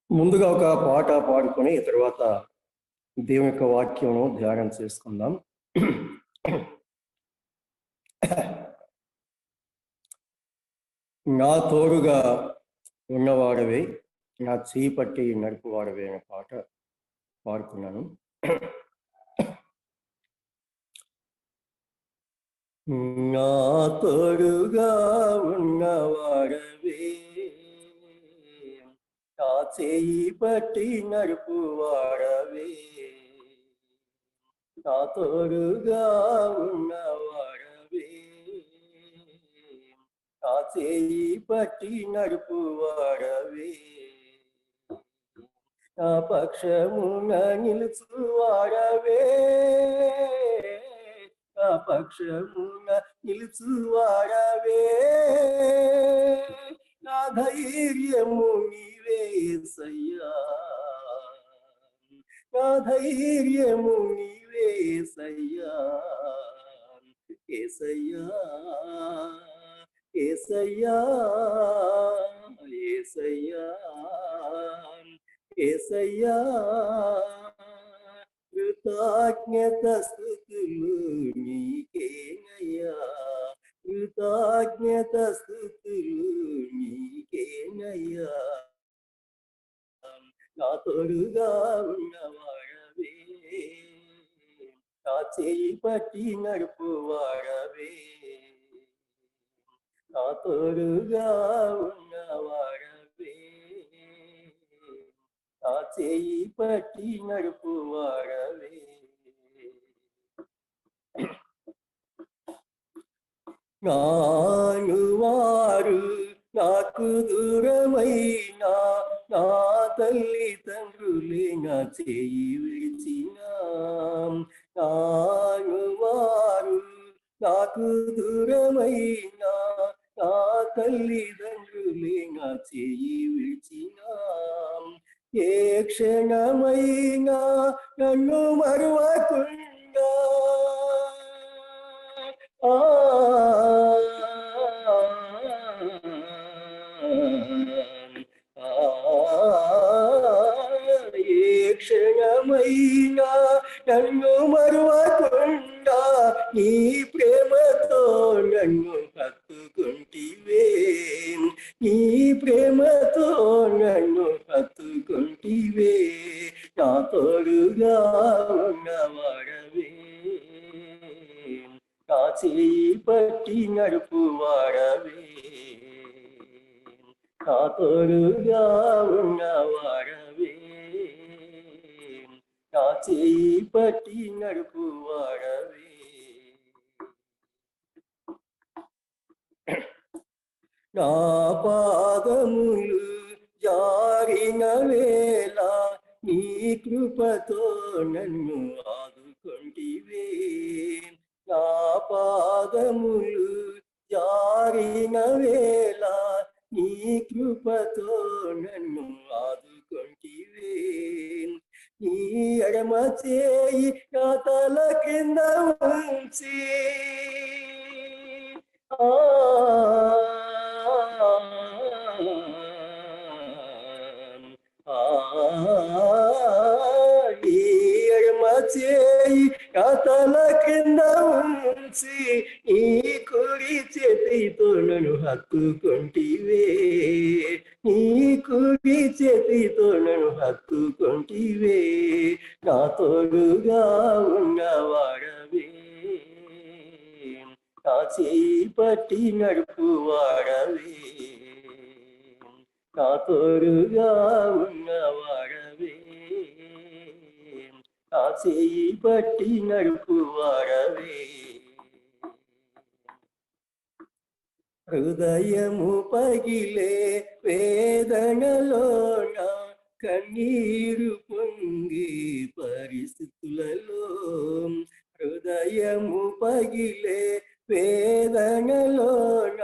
ముందుగా ఒక పాట పాడుకొని తర్వాత దేవుని యొక్క వాక్యమును ధ్యానం చేసుకుందాం. నా తోడుగా ఉన్నవాడవే, నా చేయి పట్టి నడుపువాడవే అనే పాట పాడుకున్నాను. నా తోడుగా ఉన్నవాడవే, నా చేయి పట్టి నడుపువాడవే, నా తోడుగా ఉన్నవాడవే, నా చేయి పట్టి నడుపువాడవే, నా పక్షమున నిలుచువాడవే, నా పక్షమున నిలుచువాడవే, నా ధైర్యము నీవే యేసయ్యా, నా ధైర్యము నీవే యేసయ్యా, యేసయ్యా యేసయ్యా యేసయ్యా యేసయ్యా, కృతజ్ఞత స్తుతులు నీకేనయ్యా, కృతజ్ఞత స్తుతులు నీకేనయ్యా, నా తోడుగా ఉన్నవాడవే, నా చేయి పట్టి నడుపువాడవే, నా తోడుగా ఉన్నవాడవే, నా చేయి పట్టి నడుపువాడవే. నాను వారు నాకు దూరమైనా, నా తల్లిదండ్రులే నా చేయి విడిచినా, నాను వారు నాకు దూరమైనా, నా తల్లిదండ్రులే నా చేయి విడిచినా, ఏ క్షణమైనా నన్ను మరువకుండా ఏ క్షణమైనా నన్ను మరువకుండా నీ ప్రేమతో నన్ను హత్తుకుంటివే, నీ ప్రేమతో నన్ను హత్తుకుంటివే, నా తోడుగా ఉన్నవాడవే, నా చేయి పట్టి నడుపువాడవే, నా తోడుగా ఉన్నవాడవే, నా చేయి పట్టి నడుపువాడవే. నా పాదములు జారిన వేళ నీ కృపతో నన్ను ఆదుకొంటివే, నా పాదములు జారిన వేళ నీ కృపతో నన్ను ఆదుకొంటివే, నీ ఎడమ చేయి నా తల కింద ఉంచి ఎడమ చేయి నా తల కింద ఉంచి ఈ కుడి చేతితో నన్ను హత్తుకొంటివే, నీ కుడి చేతితో నన్ను హత్తుకొంటివే, నా తోడుగా ఉన్నవాడవే, నా చేయి పట్టి నడుపువాడవే, నా తోడుగా ఉన్నవాడవే, నా చేయి పట్టి నడుపువాడవే. హృదయము పగిలే వేదనలోన కన్నీరు పొంగి పరిస్థితులలో, హృదయము పగిలే వేదనలోన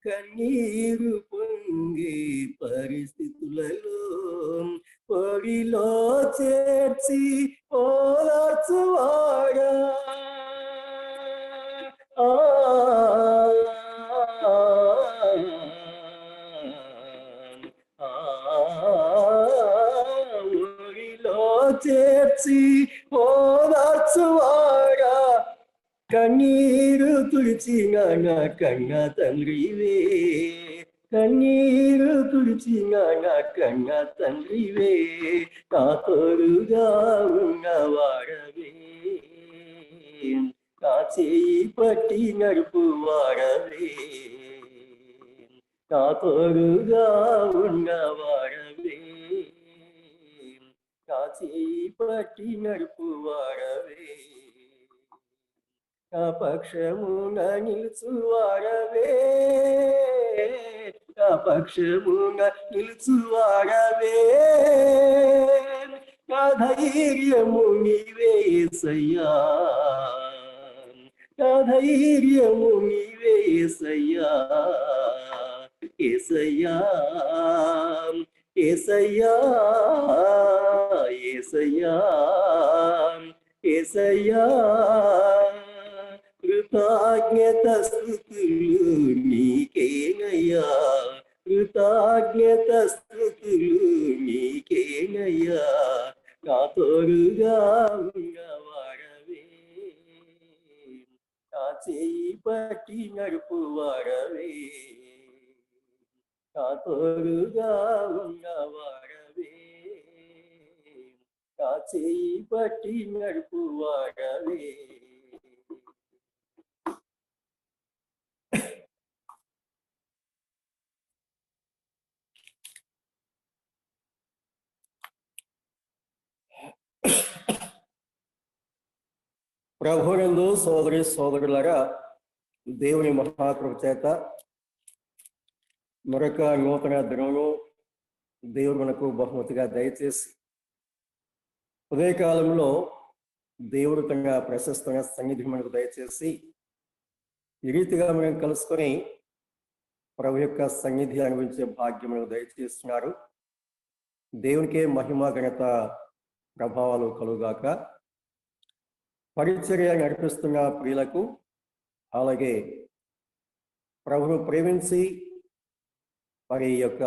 కన్నీరు పొంగి పరిస్థితులలో, పొడిలో చేర్చి ఓదార్చువాడా, తుడిచిన నా కన్న తండ్రివే, కన్నీరు తుడిచిన నా కన్న తండ్రివే, నా తోడుగా ఉన్నవాడవే, నా చేయి పట్టి నడుపు వాడవే, నా తోడుగా ఉన్నవాడవే, నా చేయి పట్టి నడుపు వాడవే, నా పక్షమున నిలుచువాడవే, నా పక్షమున నిలుచువాడవే, నా ధైర్యము నీవే యేసయ్యా, నా ధైర్యము నీవే యేసయ్యా, యేసయ్యా, యేసయ్యా, యేసయ్యా, యేసయ్యా, కృతజ్ఞత స్తుతులు నీకేనయ్యా, కృతజ్ఞత స్తుతులు నీకేనయ్యా, నా తోడుగా ఉన్నవాడవే, నా చేయి పట్టి నడుపు వాడవే, నా తోడుగా ఉన్నవాడవే, నా చేయి పట్టి నడుపు వాడవే. ప్రభునందు సోదరి సోదరులారా, దేవుని మహాకృప చేత మరొక నూతన దినమును దేవుడు మనకు బహుమతిగా దయచేసి ఉదయకాలంలో దేవుడు తన ప్రశస్తమైన సన్నిధి మనకు దయచేసి ఈ రీతిగా మనం కలుసుకొని ప్రభు యొక్క సన్నిధి అనుభవించే భాగ్యం మనకు దయచేస్తున్నారు. దేవునికే మహిమ ఘనత ప్రభావాలు కలుగాక. పరిచర్య నడిపిస్తున్న ప్రియులకు, అలాగే ప్రభును ప్రేమించి మరి యొక్క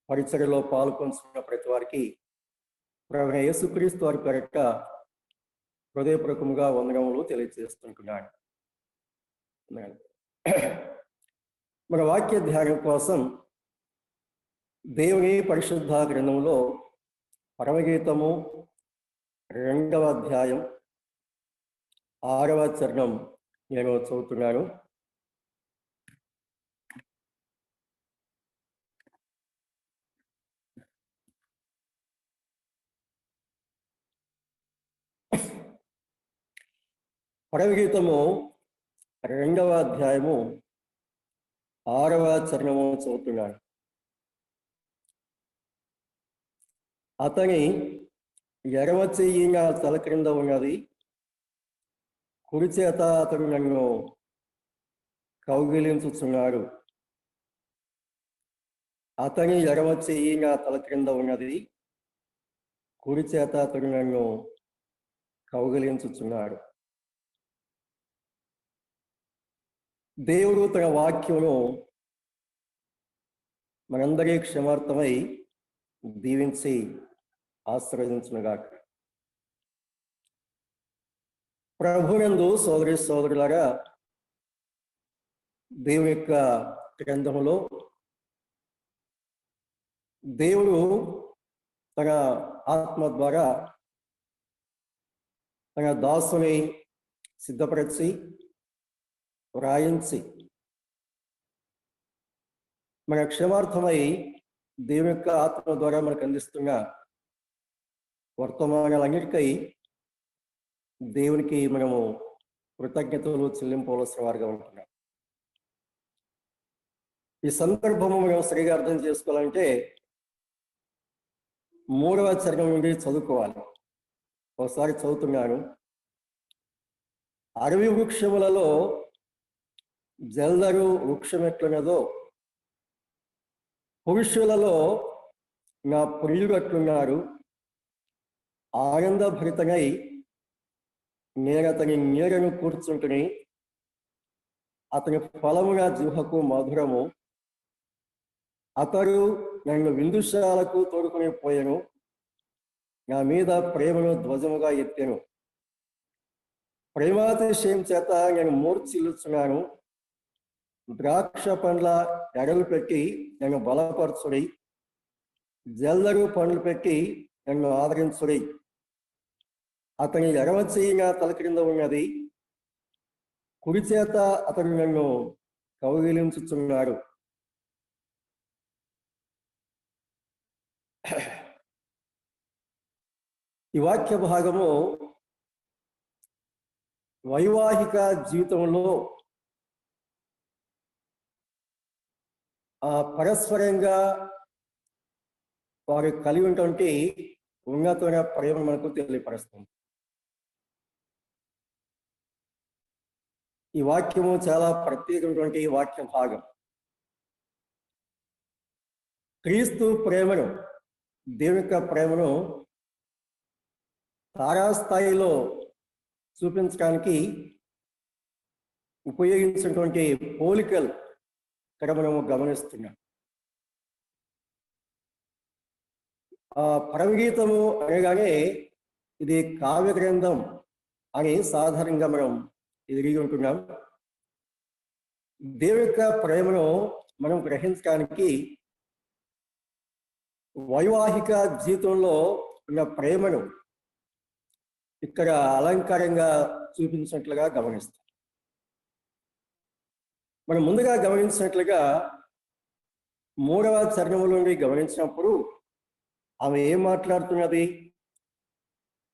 పరిచర్యలో పాల్గొంటున్న ప్రతి వారికి ప్రభువైన యేసుక్రీస్తు వారి పేరిట హృదయపూర్వకంగా వందనములు తెలియజేస్తుంటున్నాను. మన వాక్య ధ్యానం కోసం దేవుని పరిశుద్ధ గ్రంథంలో పరమగీతము 2వ అధ్యాయం 6వ చరణం నేను చదువుతున్నాను. పరమగీతము 2వ అధ్యాయము 6వ చరణము చదువుతున్నాను. అతని ఎడమ చెయ్యి నా తల క్రింద ఉన్నది, కుడి చేత అతడు నన్ను కౌగిలించుచున్నాడు. అతని ఎడమ చెయ్యి నా తల క్రింద ఉన్నది, కుడి చేత అతడు నన్ను కౌగిలించుచున్నాడు. దేవుడు తన వాక్యమును మనందరి క్షమార్థమై దీవించి ఆశీర్వదించునుగాక. ప్రభునందు సోదరి సోదరులారా, దేవుని యొక్క గ్రంథములో దేవుడు తన ఆత్మ ద్వారా తన దాసుని సిద్ధపరిచి వ్రాయించి మన క్షమార్థమై దేవుని యొక్క ఆత్మ ద్వారా మనకు అందిస్తున్న వర్తమానాలన్నిటికై దేవునికి మనము కృతజ్ఞతలు చెల్లింపవలసిన వారిగా ఉంటున్నాం. ఈ సందర్భము మనం సరిగా అర్థం చేసుకోవాలంటే 3వ చరణం నుండి చదువుకోవాలి. ఒకసారి చదువుతున్నాను. అడవి వృక్షములలో జల్దరు వృక్షం ఎట్లున్నదో, పురుషులలో నా ప్రియుడు అట్లున్నారు. ఆనందభరితనై నేను అతని నీడను కూర్చుంటుని, అతని ఫలము నా జిహ్వకు మధురము. అతడు నన్ను విందుశాలకు తోడుకుని పోయెను, నా మీద ప్రేమను ధ్వజముగా ఎత్తెను. ప్రేమాతిశయం చేత నేను మూర్ఛిల్లుచున్నాను. ద్రాక్ష పండ్ల ఎడలు పెట్టి నన్ను బలపరచుడి, జల్లరు పండ్లు పెట్టి నన్ను ఆదరించుడి. అతని ఎడమ చెయ్యి నా తల క్రింద ఉన్నది, కుడి చేత అతడు నన్ను కౌగిలించుచున్నాడు. ఈ వాక్య భాగము వైవాహిక జీవితంలో పరస్పరంగా వారు కలిగి ఉన్నటువంటి ఉన్నతమైన ప్రేమ మనకు తెలియపరుస్తుంది. ఈ వాక్యము చాలా ప్రత్యేకమైనటువంటి వాక్య భాగం. క్రీస్తు ప్రేమను, దేవుని యొక్క ప్రేమను తారాస్థాయిలో చూపించడానికి ఉపయోగించినటువంటి పోలికలు ఇక్కడ మనము గమనిస్తున్నాం. పరమగీతము అనగానే ఇది కావ్య గ్రంథం అని సాధారణంగా మనం ఎదిగి ఉంటున్నాం. దేవుని యొక్క ప్రేమను మనం గ్రహించడానికి వైవాహిక జీవితంలో ఉన్న ప్రేమను ఇక్కడ అలంకారంగా చూపించినట్లుగా గమనిస్తాం. మనం ముందుగా గమనించినట్లుగా 3వ చరణంలో నుండి గమనించినప్పుడు ఆమె ఏం మాట్లాడుతున్నది?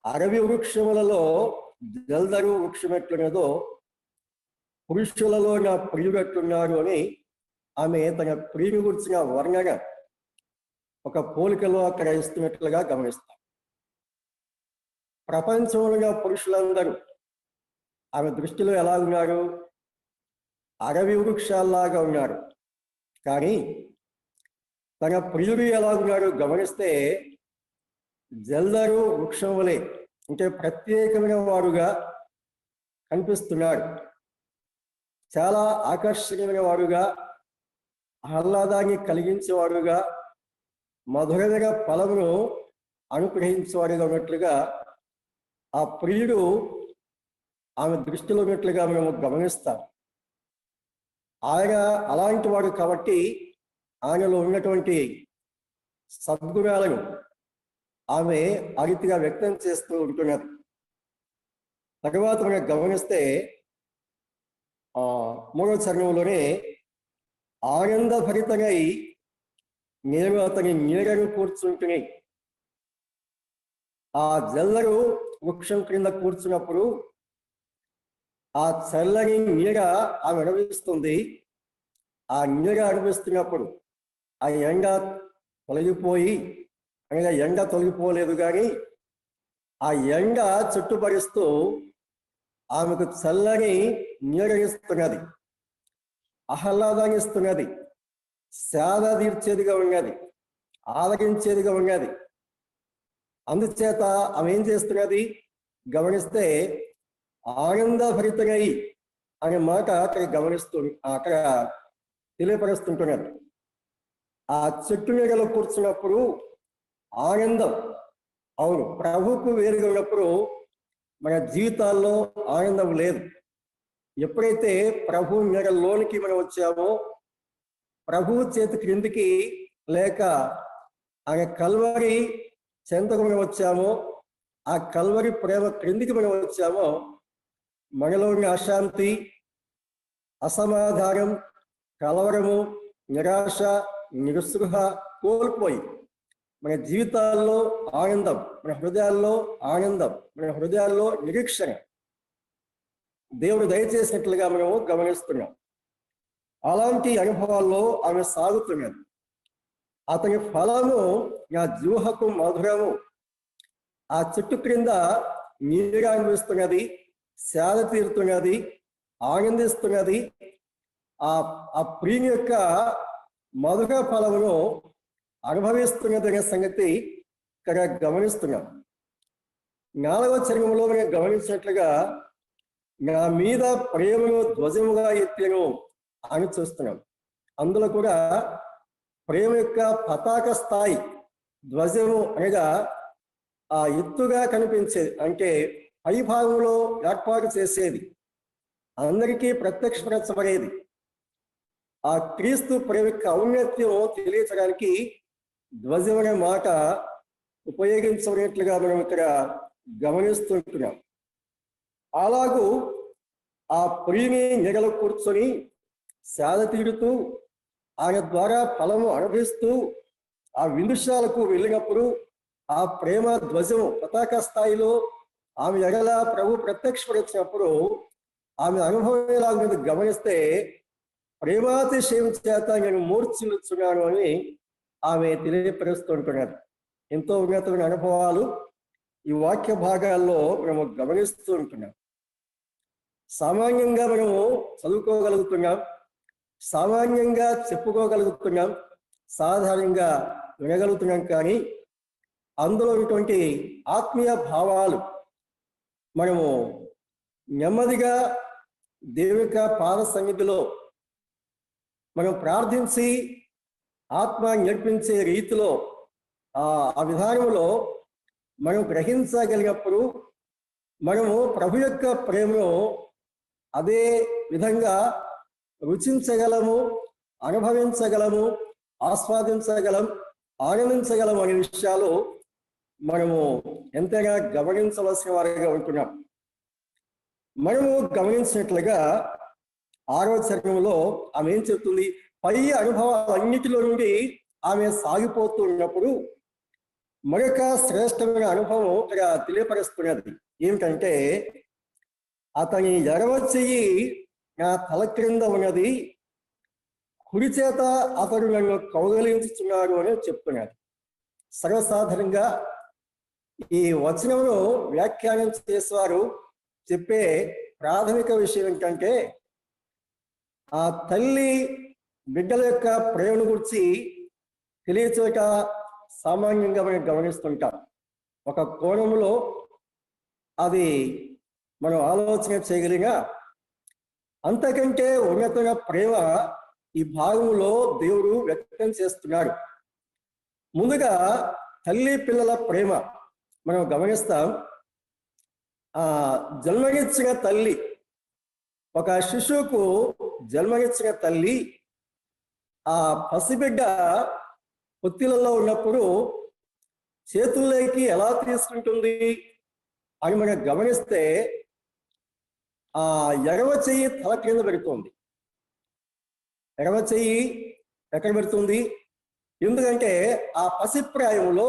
అరవి వృక్షములలో జల్దరు వృక్షం ఎట్లున్నదో పురుషులలో నా ప్రియుడు ఎట్లున్నారు అని ఆమె తన ప్రియుని గురించిన వర్ణన ఒక పోలికలో అక్కడ ఇస్తున్నట్లుగా గమనిస్తాం. ప్రపంచంలో ఉన్న పురుషులందరూ ఆమె దృష్టిలో ఎలా ఉన్నారు? అరవి వృక్షాల్లాగా ఉన్నారు. కానీ తన ప్రియుడు ఎలా ఉన్నాడు గమనిస్తే జల్దరు వృక్షం వలె, అంటే ప్రత్యేకమైన వాడుగా కనిపిస్తున్నాడు. చాలా ఆకర్షణీయమైన వాడుగా, ఆహ్లాదాన్ని కలిగించేవాడుగా, మధురమైన ఫలమును అనుగ్రహించేవాడుగా ఉన్నట్లుగా ఆ ప్రియుడు ఆమె దృష్టిలో ఉన్నట్లుగా మేము గమనిస్తాం. ఆయన అలాంటి వాడు కాబట్టి ఆయనలో ఉన్నటువంటి సద్గుణాలను ఆమె ఆ రీతిగా వ్యక్తం చేస్తూ ఉంటున్నారు. తర్వాత మనం గమనిస్తే 3వ చరణంలోనే ఆనందభరితమై నేను అతని నీడను కూర్చుంటుని. ఆ జల్లరు వృక్షం క్రింద కూర్చున్నప్పుడు ఆ చల్లని నీడ ఆమె అనుభవిస్తుంది. ఆ నీడ అనుభవిస్తున్నప్పుడు ఆ ఎండ తొలగిపోయి, అనగా ఎండ తొలగిపోలేదు కానీ ఆ ఎండ చుట్టుపరుస్తూ ఆమెకు చల్లని నీడనిస్తున్నది, ఆహ్లాదాన్ని ఇస్తున్నది, సేద తీర్చేదిగా ఉన్నది, ఆదరించేదిగా ఉన్నది. అందుచేత ఆమె ఏం చేస్తున్నది గమనిస్తే ఆనందభరితమై అనే మాట అక్కడ తెలియపరుస్తుంటున్నది. ఆ చెట్టు నీడలో కూర్చున్నప్పుడు ఆనందం. అవును, ప్రభువుకు వేరుగా ఉన్నప్పుడు మన జీవితాల్లో ఆనందం లేదు. ఎప్పుడైతే ప్రభు నీడలోనికి మనం వచ్చామో, ప్రభువు చేతి క్రిందికి లేక ఆయన కల్వరి చెంతకు మనం వచ్చామో, ఆ కల్వరి ప్రేమ క్రిందికి మనం వచ్చామో, మనలో ఉన్న అశాంతి, అసమాధానం, కలవరము, నిరాశ, నిరుత్సాహ కోల్పోయి మన జీవితాల్లో ఆనందం, మన హృదయాల్లో ఆనందం, మన హృదయాల్లో నిరీక్షణ దేవుడు దయచేసినట్లుగా మనము గమనిస్తున్నాం. అలాంటి అనుభవాల్లో ఆమె సాగుతున్నది. అతని ఫలము నా జూహకు మధురము. ఆ చెట్టు క్రింద నీడ అనిపిస్తున్నది, సేద తీరుతున్నది, ఆనందిస్తున్నది. ఆ ప్రియుని యొక్క మధుర ఫలమును అనుభవిస్తున్నది అనే సంగతి ఇక్కడ గమనిస్తున్నాం. 4వ చరణంలో మనం గమనించినట్లుగా నా మీద ప్రేమను ధ్వజముగా ఎత్తెను అని చూస్తున్నాం. అందులో కూడా ప్రేమ యొక్క పతాక స్థాయి ధ్వజము అనగా ఆ ఎత్తుగా కనిపించేది, అంటే పైభాగంలో ఏర్పాటు చేసేది, అందరికీ ప్రత్యక్షపరచబడేది. ఆ క్రీస్తు ప్రేమ యొక్క ఔన్నత్యం తెలియచడానికి ధ్వజం అనే మాట ఉపయోగించబడినట్లుగా మనం ఇక్కడ గమనిస్తుంటున్నాం. అలాగూ ఆ ప్రియుని నీడలో కూర్చొని సేద తీరుతూ ఆయన ద్వారా ఫలము అనుభవిస్తూ ఆ విందుశాలకు వెళ్ళినప్పుడు ఆ ప్రేమ ధ్వజం పతాక స్థాయిలో ఆమె ఎడల ప్రభు ప్రత్యక్షపరిచినప్పుడు ఆమె అనుభవం ఎలా మీద గమనిస్తే ప్రేమాతిశయం చేత నేను మూర్ఛిల్లుచున్నాను అని ఆమె తెలియపరుస్తుంటున్నారు. ఎంతో ఉన్నతమైన అనుభవాలు ఈ వాక్య భాగాల్లో మనము గమనిస్తూ ఉంటున్నాం. సామాన్యంగా మనము చదువుకోగలుగుతున్నాం, సామాన్యంగా చెప్పుకోగలుగుతున్నాం, సాధారణంగా వినగలుగుతున్నాం. కానీ అందులో ఉన్నటువంటి ఆత్మీయ భావాలు మనము నెమ్మదిగా దేవుని యొక్క పాద సన్నిధిలో మనం ప్రార్థించి ఆత్మ నేర్పించే రీతిలో ఆ విధానంలో మనం గ్రహించగలిగినప్పుడు మనము ప్రభు యొక్క ప్రేమను అదే విధంగా రుచించగలము, అనుభవించగలము, ఆస్వాదించగలం, ఆనందించగలం అనే విషయాలు మనము ఎంతైనా గమనించవలసిన వారిగా ఉంటున్నాం. మనము గమనించినట్లుగా 6వ చరణంలో ఆమె ఏం చెప్తుంది? పై అనుభవాలన్నిటిలో నుండి ఆమె సాగిపోతూ ఉన్నప్పుడు మరొక శ్రేష్టమైన అనుభవం ఇక్కడ తెలియపరుస్తున్నది. ఏమిటంటే, అతని ఎడమ చెయ్యి నా తల క్రింద ఉన్నది, కుడి చేత అతడు నన్ను కౌగలించుతున్నాడు అని చెప్తున్నాడు. సర్వసాధారణంగా ఈ వచనంలో వ్యాఖ్యానం చేసేవారు చెప్పే ప్రాథమిక విషయం ఏంటంటే, ఆ తల్లి బిడ్డల యొక్క ప్రేమను గురించి తెలియచోట సామాన్యంగా మనం గమనిస్తుంటాం. ఒక కోణంలో అది మనం ఆలోచన చేయగలిగా, అంతకంటే ఉన్నతమైన ప్రేమ ఈ భాగంలో దేవుడు వ్యక్తం చేస్తున్నాడు. ముందుగా తల్లి పిల్లల ప్రేమ మనం గమనిస్తాం. జన్మనిచ్చిన తల్లి, ఒక శిశువుకు జన్మనిచ్చిన తల్లి ఆ పసిబిడ్డ పొత్తిలలో ఉన్నప్పుడు చేతుల్లోకి ఎలా తీసుకుంటుంది అని మనం గమనిస్తే ఆ ఎడమ చెయ్యి తల క్రింద పెడుతుంది. ఎడమ చెయ్యి ఎక్కడ పెడుతుంది? ఎందుకంటే ఆ పసిప్రాయంలో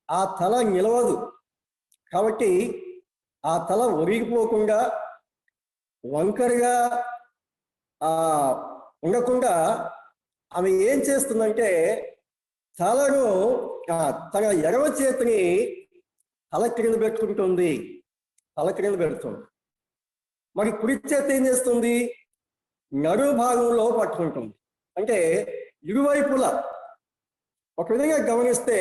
ఆ తల నిలవదు కాబట్టి ఆ తల ఒరిగిపోకుండా వంకరగా ఉండకుండా ఆమె ఏం చేస్తుందంటే తలను తన ఎడమ చేతిని తల క్రింద పెట్టుకుంటుంది, తల క్రింద పెడుతుంది. మరి కుడి చేతి ఏం చేస్తుంది? నడుము భాగంలో పట్టుకుంటుంది. అంటే ఇరువైపులా ఒక విధంగా గమనిస్తే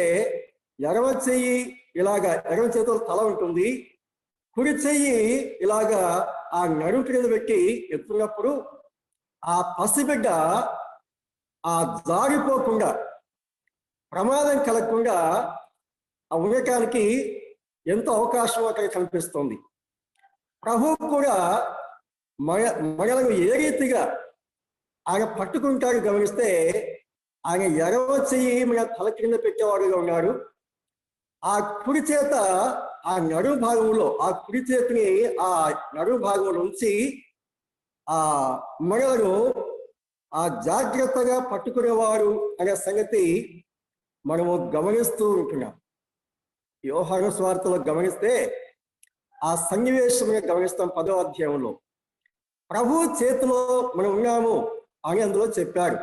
ఎడమ చెయ్యి ఇలాగా ఎడమ చేతిలో తల ఉంటుంది, కుడి చెయ్యి ఇలాగా ఆ నడుము క్రింద పెట్టి ఎత్తున్నప్పుడు ఆ పసిబిడ్డ ఆ జారిపోకుండా, ప్రమాదం కలగకుండా ఉండటానికి ఎంతో అవకాశం అక్కడ కనిపిస్తుంది. ప్రభువు కూడా మనలను ఏ రీతిగా ఆయన పట్టుకుంటాడు గమనిస్తే, ఆయన ఎడమ చెయ్యి మన తల క్రింద పెట్టేవాడుగా ఉన్నాడు. ఆ కుడి చేత ఆ నడుము భాగంలో, ఆ కుడి చేతిని ఆ నడుము భాగంలో ఉంచి ఆ మనలను జాగ్రత్తగా పట్టుకునేవాడు అనే సంగతి మనము గమనిస్తూ ఉంటున్నాం. యోహాను సువార్తలో గమనిస్తే ఆ సన్నివేశం గమనిస్తాం. 10వ అధ్యాయంలో ప్రభు చేతిలో మనం ఉన్నాము అని అందులో చెప్పాడు.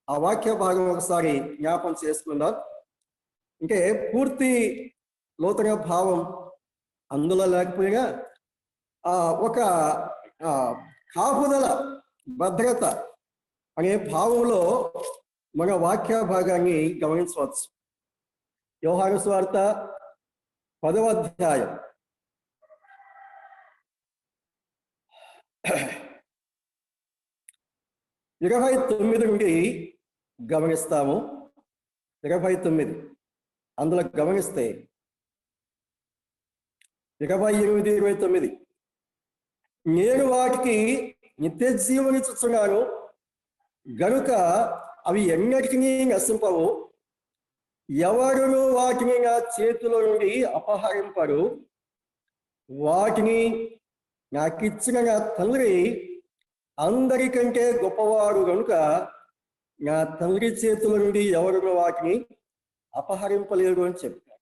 ఆ వాక్య భాగం ఒకసారి జ్ఞాపం చేసుకుందాం. అంటే పూర్తి లోతైన భావం అందులో లేకపోయినా ఒక కాపుదల, భద్రత అనే భావంలో మన వాక్య భాగాన్ని గమనించవచ్చు. యోహాను సువార్త 10వ అధ్యాయం 29 నుండి గమనిస్తాము. 29 అందులో గమనిస్తే, 28-29. నేను వాటికి నిత్య జీవమిచ్చుచున్నాను గనుక అవి ఎన్నటికీ నశింపవు, ఎవరును వాటిని నా చేతిలో నుండి అపహరింపరు. వాటిని నాకిచ్చిన నా తండ్రి అందరికంటే గొప్పవాడు కనుక నా తండ్రి చేతుల నుండి ఎవరును వాటిని అపహరింపలేరు అని చెప్పారు.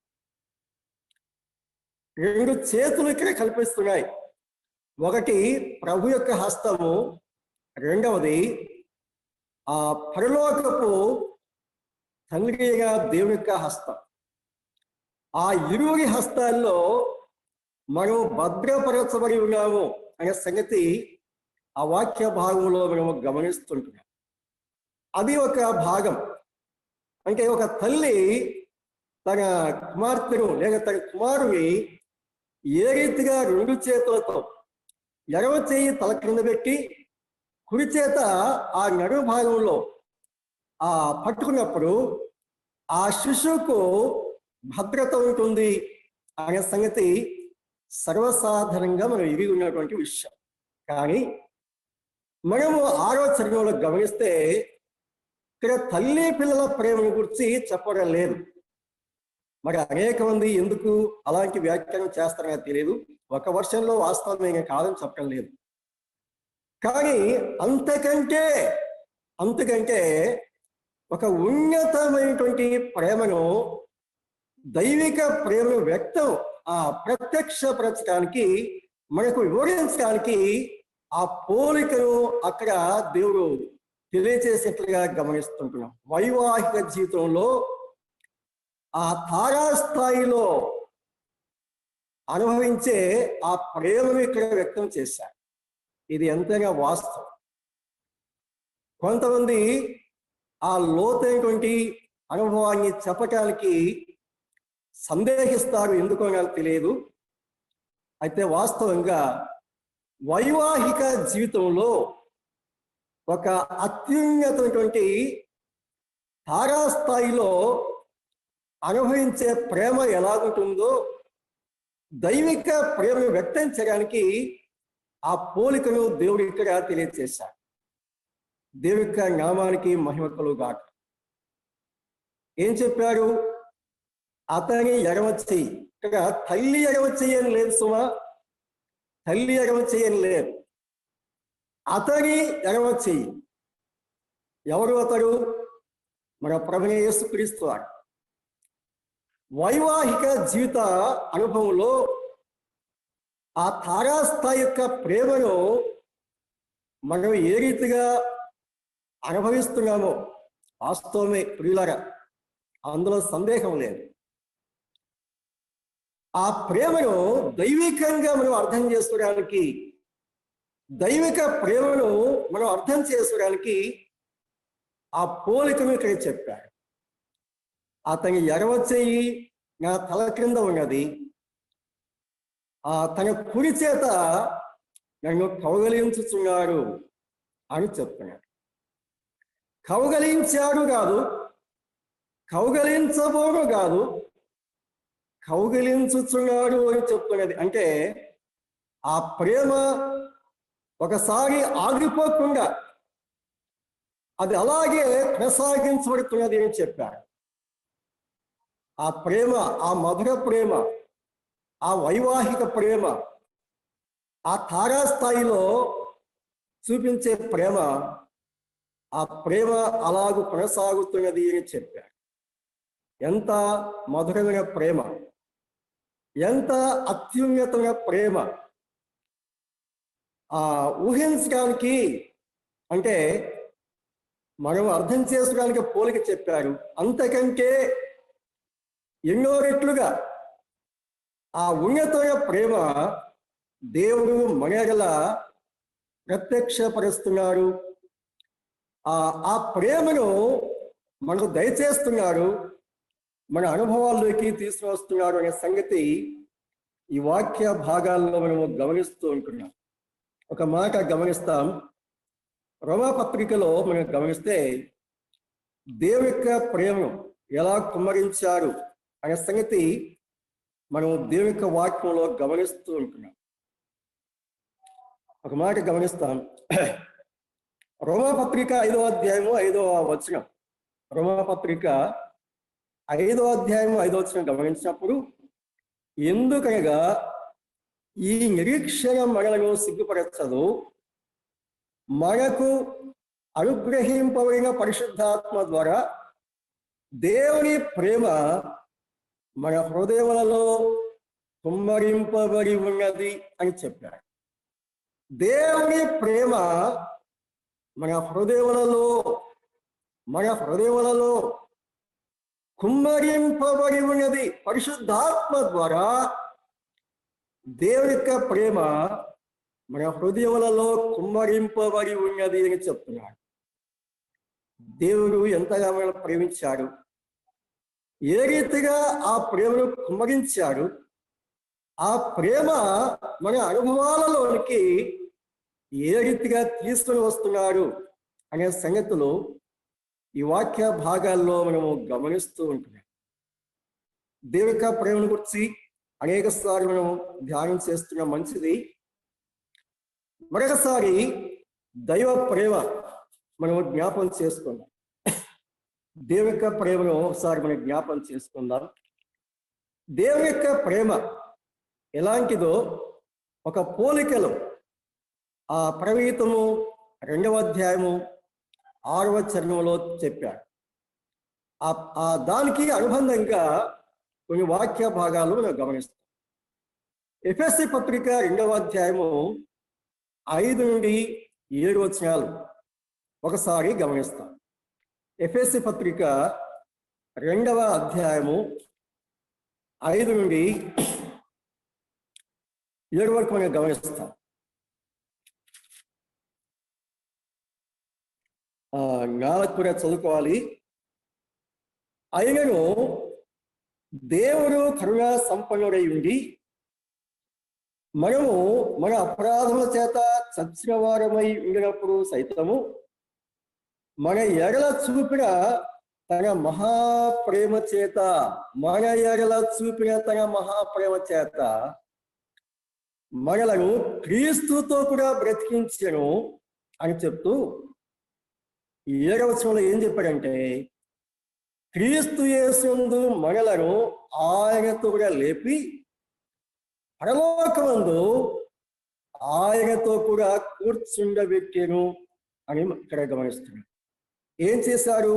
2 చేతులు ఇక్కడ కల్పిస్తున్నాయి. ఒకటి ప్రభు యొక్క హస్తము, రెండవది ఆ పరలోకపు తండ్రిగా దేవుని యొక్క హస్తం. ఆ ఇరువురి హస్తాల్లో మనం భద్రపరచబడి ఉన్నాము అనే సంగతి ఆ వాక్య భాగంలో మనము గమనిస్తుంటున్నాం. అది ఒక భాగం. అంటే ఒక తల్లి తన కుమార్తెను లేక తన కుమారుని ఏ రీతిగా 2 చేతులతో ఎడమ చేయి తల క్రింద పెట్టి కుడి చేత ఆ నడుము భాగంలో పట్టుకున్నప్పుడు ఆ శిశువుకు భద్రత ఉంటుంది అనే సంగతి సర్వసాధారణంగా మనం ఎరిగి ఉన్నటువంటి విషయం. కానీ మనము ఆలోచనలో గమనిస్తే ఇక్కడ తల్లి పిల్లల ప్రేమను గురించి చెప్పడం లేదు. మరి అనేక మంది ఎందుకు అలాంటి వ్యాఖ్యానం చేస్తారో తెలియదు. ఒక వర్షంలో వాస్తవమే కాదని చెప్పడం లేదు. కానీ అంతకంటే ఒక ఉన్నతమైనటువంటి ప్రేమను, దైవిక ప్రేమను వ్యక్తం ప్రత్యక్షపరచడానికి, మనకు వివరించడానికి ఆ పోలికను అక్కడ దేవుడు తెలియజేసినట్లుగా గమనిస్తుంటున్నాం. వైవాహిక జీవితంలో ఆ తారాస్థాయిలో అనుభవించే ఆ ప్రేమను ఇక్కడ వ్యక్తం చేశారు. ఇది ఎంతైనా వాస్తవం. కొంతమంది ఆ లోతైనటువంటి అనుభవాన్ని చెప్పటానికి సందేహిస్తారు, ఎందుకో నాకు తెలియదు. అయితే వాస్తవంగా వైవాహిక జీవితంలో ఒక అత్యున్నతమైనటువంటి తారాస్థాయిలో అనుభవించే ప్రేమ ఎలాగుంటుందో దైవిక ప్రేమను వ్యక్తం చేయడానికి ఆ పోలికను దేవుడు ఇక్కడ తెలియజేశాడు. దేవుని నామానికి మహిమ కలుగుగాక. ఏం చెప్పాడు? అతని ఎడమ చెయ్యి. ఇక్కడ తల్లి ఎడమ చెయ్యని లేదు సుమా, తల్లి ఎడమ చెయ్యని లేదు, అతని ఎడమ చెయ్యి. ఎవరు అతడు? మన ప్రభువైన యేసుక్రీస్తు వారు. వైవాహిక జీవిత అనుభవంలో ఆ తారాస్థాయి యొక్క ప్రేమను మనం ఏ రీతిగా అనుభవిస్తున్నామో వాస్తవమే ప్రియులారా, అందులో సందేహం లేదు. ఆ ప్రేమను దైవికంగా మనం అర్థం చేసుకోవడానికి, దైవిక ప్రేమను మనం అర్థం చేసుకోవడానికి ఆ పోలికను ఇక్కడ చెప్పారు. అతని ఎడమ చెయ్యి నా తల క్రింద ఉన్నది, తన కుడి చేత నన్ను కౌగలించుచున్నాడు అని చెప్తున్నాడు. కౌగలించాడు కాదు, కౌగలించబోడు కాదు, కౌగలించుచున్నాడు అని చెప్తున్నది. అంటే ఆ ప్రేమ ఒకసారి ఆగిపోకుండా అది అలాగే కొనసాగించబడుతున్నది అని చెప్పారు. ఆ ప్రేమ, ఆ మధుర ప్రేమ, ఆ వైవాహిక ప్రేమ, ఆ తారాస్థాయిలో చూపించే ప్రేమ, ఆ ప్రేమ అలాగూ కొనసాగుతున్నది అని చెప్పారు. ఎంత మధురమైన ప్రేమ, ఎంత అత్యున్నతమైన ప్రేమ! ఊహించడానికి అంటే మనం అర్థం చేసుకోవడానికి పోలిక చెప్పారు. అంతకంటే ఎన్నో రెట్లుగా ఆ ఉన్నతమైన ప్రేమ దేవుడు మన ఎడల ప్రత్యక్షపరుస్తున్నాడు. ఆ ప్రేమను మనకు దయచేస్తున్నాడు, మన అనుభవాల్లోకి తీసుకువస్తున్నాడు అనే సంగతి ఈ వాక్య భాగాల్లో మనము గమనిస్తూ ఉంటున్నాం. ఒక మాట గమనిస్తాం. రోమాపత్రికలో మనం గమనిస్తే దేవుని యొక్క ప్రేమను ఎలా కుమ్మరించారు అనే సంగతి మనం దేవుని యొక్క వాక్యంలో గమనిస్తూ ఉంటున్నాం. ఒక మాట గమనిస్తాం. రోమాపత్రిక 5వ అధ్యాయము 5వ వచనం. రోమాపత్రిక 5వ అధ్యాయము 5వ వచనం గమనించినప్పుడు, ఎందుకనగా ఈ నిరీక్షణ మనలను సిగ్గుపరచదు, మనకు అనుగ్రహింపబడిన పరిశుద్ధాత్మ ద్వారా దేవుని ప్రేమ మన హృదయములలో కుమ్మరింపబడి ఉన్నది అని చెప్పారు. దేవుని ప్రేమ మన హృదయములలో కుమ్మరింపబడి ఉన్నది. పరిశుద్ధాత్మ ద్వారా దేవుని యొక్క ప్రేమ మన హృదయములలో కుమ్మరింపబడి ఉన్నది అని చెప్తున్నాడు. దేవుడు ఎంతగా మనల్ని ప్రేమించాడు, ఏ రీతిగా ఆ ప్రేమను కుమ్మరించాడు, ఆ ప్రేమ మన అనుభవాలలోనికి ఏ రీతిగా తీసుకుని వస్తున్నాడు అనే సంగతులు ఈ వాక్య భాగాల్లో మనము గమనిస్తూ ఉంటున్నాం. దేవుని యొక్క ప్రేమను గురించి అనేక సార్లు మనం ధ్యానం చేస్తున్న మంచిది. మరొకసారి దైవ ప్రేమ మనం జ్ఞాపం చేసుకుందాం. దేవుని యొక్క ప్రేమను ఒకసారి మనం జ్ఞాపం చేసుకుందాం. దేవుని యొక్క ప్రేమ ఎలాంటిదో ఒక పోలికలో ఆ ప్రవీతము 2వ అధ్యాయము 6వ చరణంలో చెప్పాడు. ఆ దానికి అనుబంధంగా కొన్ని వాక్య భాగాలు మనం గమనిస్తాం. ఎఫెసీ పత్రిక 2వ అధ్యాయము 5 నుండి 7 వచనాలు ఒకసారి గమనిస్తాం. ఎఫెసీ పత్రిక 2వ అధ్యాయము 5 నుండి 7 వరకు మనం గమనిస్తాం. నాలుగు కూడా చదువుకోవాలి. అయినను దేవుడు కరుణా సంపన్నుడై ఉండి మనము మన అపరాధముల చేత చచ్చిన వారమై ఉండినప్పుడు సైతము మన ఎడల చూపిన తన మహాప్రేమ చేత మనలను క్రీస్తుతో కూడా బ్రతికించెను అని చెప్తూ 7వ వచనంలో ఏం చెప్పాడంటే, క్రీస్తు యేసునందు మనలను ఆయనతో కూడా లేపి పరలోకమందు ఆయనతో కూడా కూర్చుండబెట్టెను అని ఇక్కడ గమనిస్తున్నాడు. ఏం చేశారు?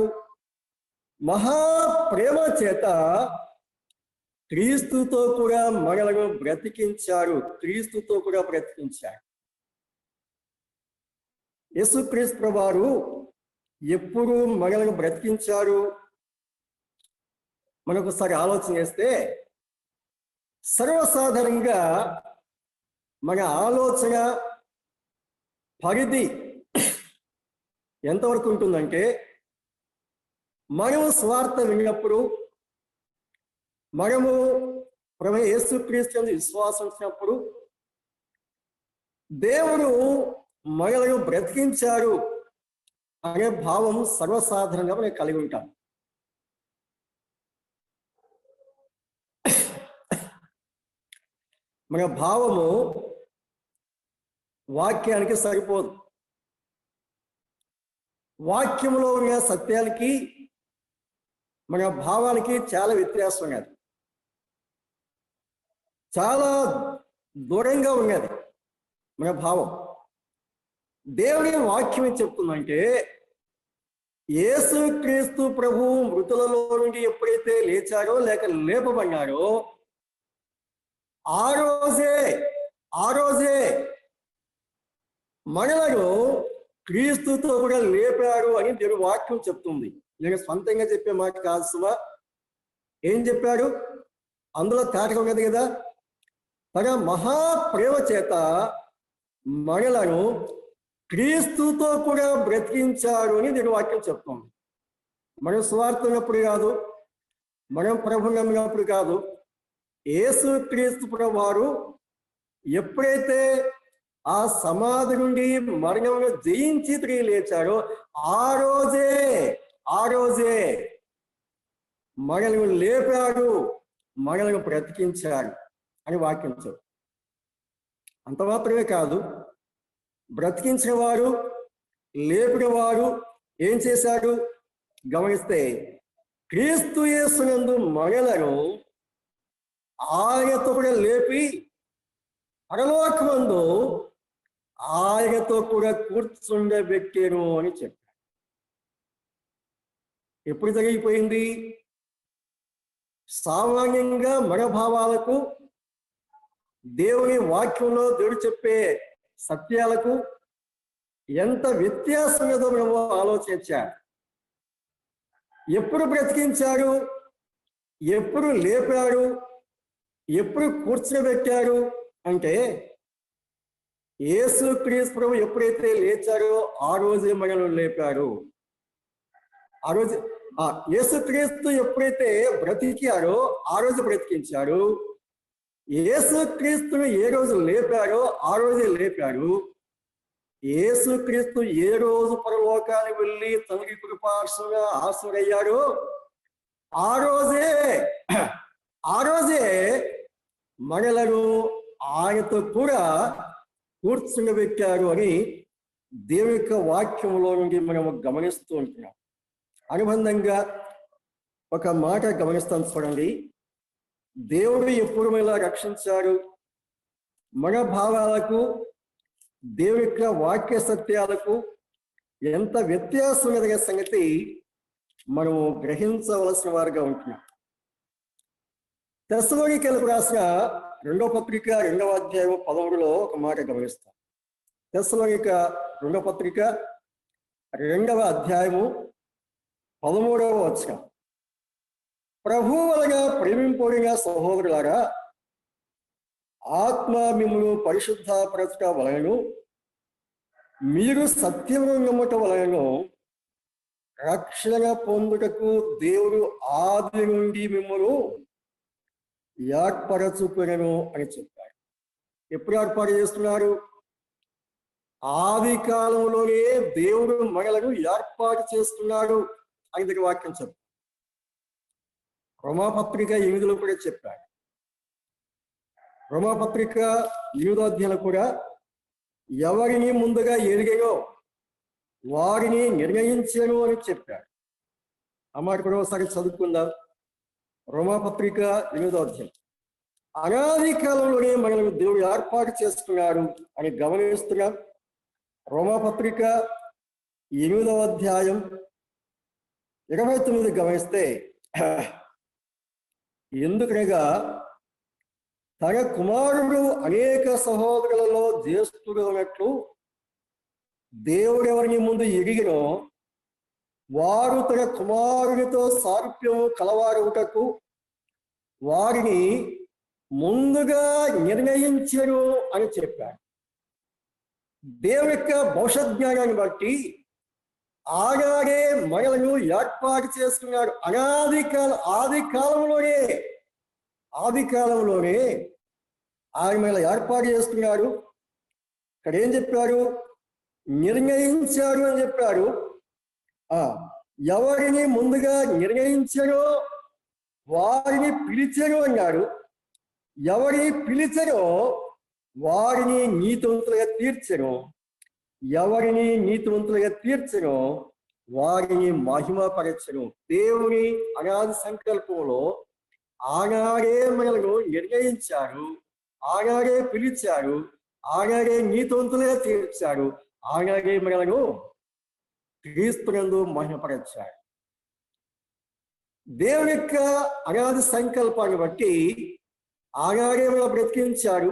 మహాప్రేమ చేత క్రీస్తుతో కూడా మనలను బ్రతికించారు. యేసుక్రీస్తు వారు ఎప్పుడు మనలను బ్రతికించారు? మనకొకసారి ఆలోచన చేస్తే సర్వసాధారణంగా మన ఆలోచన పరిధి ఎంతవరకు ఉంటుందంటే, మనము స్వార్థ విన్నప్పుడు, మనము ప్రభు యేసుక్రీస్తు విశ్వాసం వచ్చినప్పుడు దేవుడు మనలను బ్రతికించారు అనే భావం సర్వసాధారణంగా మనం కలిగి ఉంటాం. మన భావము వాక్యానికి సరిపోదు. వాక్యంలో ఉన్న సత్యానికి మన భావానికి చాలా వ్యత్యాసం ఉన్నది, చాలా దూరంగా ఉన్నది మన భావం. దేవుని వాక్యం ఏం చెప్తుందంటే, యేసుక్రీస్తు ప్రభు మృతులలో నుండి ఎప్పుడైతే లేచారో లేక లేపబడినారో ఆ రోజే మనలను క్రీస్తుతో కూడా లేపారు అని దేవుని వాక్యం చెప్తుంది. నేను సొంతంగా చెప్పే మాట కాదు సుమా. ఏం చెప్పాడు? అందులో తేటగా ఉన్నది కదా, తన మహాప్రేమ చేత మనలను క్రీస్తుతో కూడా బ్రతికించారు అని దేవుని వాక్యం చెప్తుంది. మనం స్వార్థ ఉన్నప్పుడు కాదు, మనం ప్రభు నమ్మినప్పుడు కాదు, యేసుక్రీస్తు ప్రభు వారు ఎప్పుడైతే ఆ సమాధి నుండి మరణంలో జయించి తిరిగి లేచారో ఆ రోజే మనల్ని లేపాడు, మనల్ని బ్రతికించారు అని వాక్యం చెప్తుంది. అంత మాత్రమే కాదు, బ్రతికించిన వారు, లేపిన వారు ఏం చేశారు గమనిస్తే, క్రీస్తు యేసునందు మనలను ఆయనతో కూడా లేపి పరలోకమందు ఆయనతో కూడా కూర్చుండబెట్టారు అని చెప్పారు. ఎప్పుడు జరిగిపోయింది? సామాన్యంగా మన భావాలకు, దేవుని వాక్యంలో దేవుడు చెప్పే సత్యాలకు ఎంత వ్యత్యాసం ఏదో మేము ఆలోచించారు. ఎప్పుడు బ్రతికించారు, ఎప్పుడు లేపాడు, ఎప్పుడు కూర్చోబెట్టారు అంటే, యేసుక్రీస్తు ప్రభు ఎప్పుడైతే లేచారో ఆ రోజే మనల్ని లేపారు. ఆ రోజు యేసుక్రీస్తు ఎప్పుడైతే బ్రతికారో ఆ రోజు బ్రతికించారు. యేసుక్రీస్తును ఏ రోజు లేపారో ఆ రోజే లేపారు. యేసుక్రీస్తు ఏ రోజు పరలోకానికి వెళ్ళి తండ్రి కృపార్శంగా ఆశ్రయ్యారో ఆ రోజే మనలను ఆయనతో కూడా కూర్చుండబెట్టారు అని దేవుని యొక్క వాక్యంలో నుండి మనము గమనిస్తూ ఉంటున్నాం. అనుబంధంగా ఒక మాట గమనిస్తాం చూడండి. దేవుడు ఎప్పుడు ఇలా రక్షించారు, మన భావాలకు దేవుని యొక్క వాక్య సత్యాలకు ఎంత వ్యత్యాసం ఎదిగే సంగతి మనము గ్రహించవలసిన వారుగా ఉంటున్నాం. తెస్సలోనికీయులకు రాసిన 2వ పత్రిక 2వ అధ్యాయం 13లో ఒక మాట గమనిస్తాం. తెస్సలోనిక 2వ పత్రిక 2వ అధ్యాయము 13వ వచనం. ప్రభువు వలన ప్రేమింపబడిన సహోదరులారా, ఆత్మ మిమ్మును పరిశుద్ధపరచుట వలనను మీరు సత్యమును నమ్ముట వలనను రక్షణ పొందుటకు దేవుడు ఆది నుండి మిమ్మును ఏర్పరచుకొనెను అని చెప్పారు. ఎప్పుడు ఏర్పాటు చేస్తున్నారు? ఆది కాలంలోనే దేవుడు మనలను ఏర్పాటు చేస్తున్నాడు అని దగ్గర వాక్యం చెప్పారు. రోమాపత్రిక 8లో కూడా చెప్పాడు. రోమాపత్రిక 8వ అధ్యాయంలో కూడా ఎవరిని ముందుగా ఎరిగేనో వారిని నిర్ణయించాను అని చెప్పాడు. ఆ మాట కూడా ఒకసారి చదువుకుందాం. రోమాపత్రిక 8వ అధ్యాయం. అనాది కాలంలోనే మనల్ని దేవుడు ఏర్పాటు చేసుకున్నాడు అని గమనిస్తున్నాం. రోమాపత్రిక 8వ అధ్యాయం 29 గమనిస్తే, ఎందుకనగా తన కుమారుడు అనేక సహోదరులలో జ్యేష్ఠుడు అన్నట్లు దేవుడు ఎవరిని ముందు ఎరిగినో వారు తన కుమారునితో సారూప్యము కలవారుటకు వారిని ముందుగా నిర్ణయించరు అని చెప్పాడు. దేవుని యొక్క భవిష్యత్ జ్ఞానాన్ని బట్టి ఆనాడే మనలను ఏర్పాటు చేసుకున్నాడు. ఆది కాలంలోనే ఆయన మనల్ని ఏర్పాటు చేసుకున్నాడు. ఇక్కడ ఏం చెప్పారు? నిర్ణయించాడు అని చెప్పాడు. ఎవరిని ముందుగా నిర్ణయించారో వారిని పిలిచారు అన్నాడు. ఎవరిని పిలిచారో వారిని నీతివంతులుగా తీర్చను, ఎవరిని నీతివంతులుగా తీర్చను వారిని మహిమపరచను. దేవుని అనాది సంకల్పంలో ఆనాడే మనలను నిర్ణయించారు, ఆనాడే పిలిచారు, ఆనాడే నీతివంతులుగా తీర్చారు, ఆనాడే మనలను క్రీస్తునందు మహిమపరచారు. దేవుని యొక్క అనాది సంకల్పాన్ని బట్టి ఆనాడే మనల్ని బ్రతికించారు,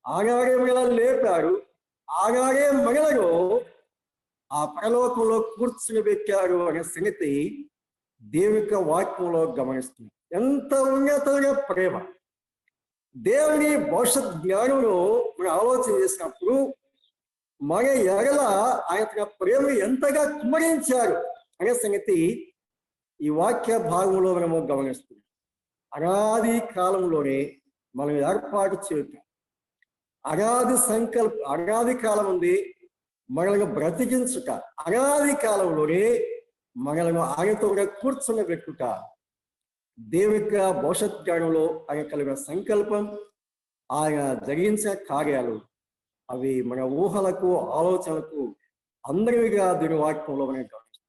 ఆనాడే మనల్ని లేపారు, ఆనాడే మనలను ఆ పరలోకంలో కూర్చుని పెట్టారు అనే సంగతి దేవుని యొక్క వాక్యంలో గమనిస్తుంది. ఎంత ఉన్నతమైన ప్రేమ! దేవుని భవిష్యత్ జ్ఞానంలో మనం ఆలోచన చేసినప్పుడు మన ఎడల ఆయన ప్రేమను ఎంతగా కుమ్మరించారు అనే సంగతి ఈ వాక్య భాగంలో మనము గమనిస్తున్నాం. అనాది కాలంలోనే మనం ఏర్పాటు చేయటం, అనాది కాలం ఉంది మనల్ని బ్రతికించుట, అనాది కాలంలోనే మనల్ని ఆయనతో కూడా కూర్చుని పెట్టుట, దేవుని యొక్క భవిష్యత్ జ్ఞానంలో ఆయన కలిగిన సంకల్పం, ఆయన జరిగించిన కార్యాలు అవి మన ఊహలకు ఆలోచనలకు అందరివిగా దీని వాక్యంలో మనం గమనిస్తాం.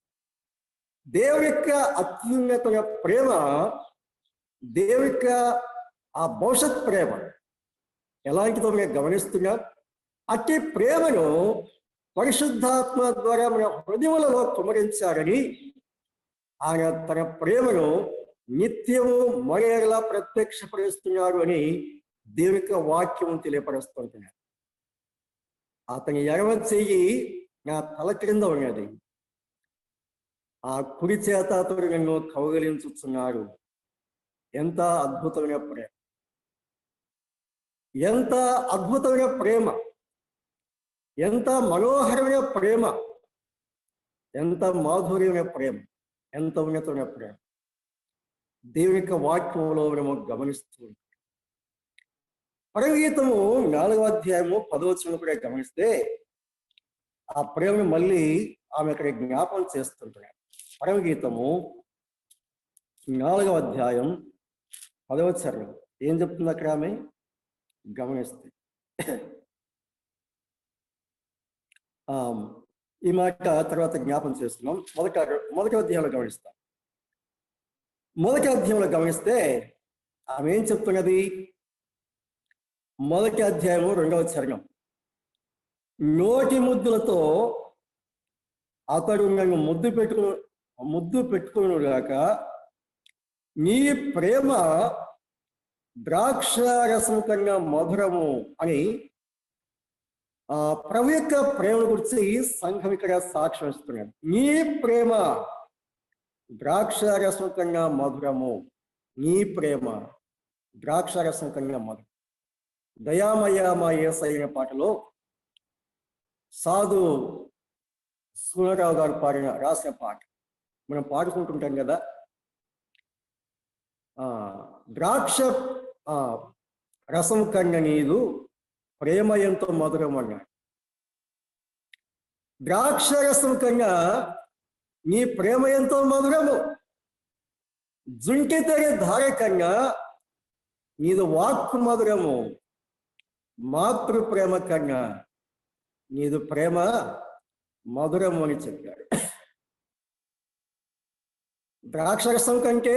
దేవుని యొక్క అత్యున్నతమైన ప్రేమ, దేవుని యొక్క ఆ భవిష్యత్ ప్రేమ ఎలాంటిదో మనం గమనిస్తున్నాం. అట్టి ప్రేమను పరిశుద్ధాత్మ ద్వారా మన హృదయములలో కుమరించారని, ఆయన తన ప్రేమను నిత్యము మరేలా ప్రత్యక్షపరుస్తున్నారు అని దేవుని యొక్క వాక్యం తెలియపరుస్తుంటున్నారు. అతని ఎడమ చెయ్యి నా తల క్రింద ఉన్నది, ఆ కుడి చేత అతడు నన్ను కౌగిలించుచున్నాడు. ఎంత అద్భుతమైన ప్రేమ, ఎంత అద్భుతమైన ప్రేమ, ఎంత మనోహరమైన ప్రేమ, ఎంత మాధుర్యమైన ప్రేమ, ఎంత ఉన్నతమైన ప్రేమ దేవుని యొక్క వాక్యంలో మనము గమనిస్తూ ఉంటాం. పరమగీతము 4వ అధ్యాయము 10వ వచనం కూడా గమనిస్తే ఆ ప్రేమను మళ్ళీ ఆమె అక్కడ జ్ఞాపకం చేస్తుంటున్నాడు. పరమగీతము 4వ అధ్యాయం 10వ వచనం ఏం చెప్తుంది అక్కడ ఆమె గమనిస్తే, ఈ మాట తర్వాత జ్ఞాపం చేస్తున్నాం. మొదటి అధ్యాయంలో గమనిస్తాం. మొదటి అధ్యాయంలో గమనిస్తే ఆమె ఏం చెప్తున్నది? మొదటి అధ్యాయము 2వ వచనం, నోటి ముద్దులతో అతడు నన్ను ముద్దు పెట్టుకునుగాక, నీ ప్రేమ ద్రాక్ష రసం కన్నా మధురము అని ప్రభు యొక్క ప్రేమను గురించి సంఘం ఇక్కడ సాక్ష్యం ఇస్తున్నాడు. నీ ప్రేమ ద్రాక్షారసం కన్నా మధురము, నీ ప్రేమ ద్రాక్షారసం కన్నా మధురం. దయామయమా యేసయ్య పాటలో సాధు సూర్యరావు గారు రాసిన పాట మనం పాడుకుంటుంటాం కదా. ద్రాక్ష రసం కన్నా నీదు ప్రేమ ఎంతో మధురం అన్నాడు. ద్రాక్ష రసం కన్నా నీ ప్రేమ ఎంతో మధురము, జుంటి తెరి ధార కన్నా నీదు వాక్కు మధురము, మాతృ ప్రేమ కన్నా నీదు ప్రేమ మధురము అని చెప్పాడు. ద్రాక్షరసం కంటే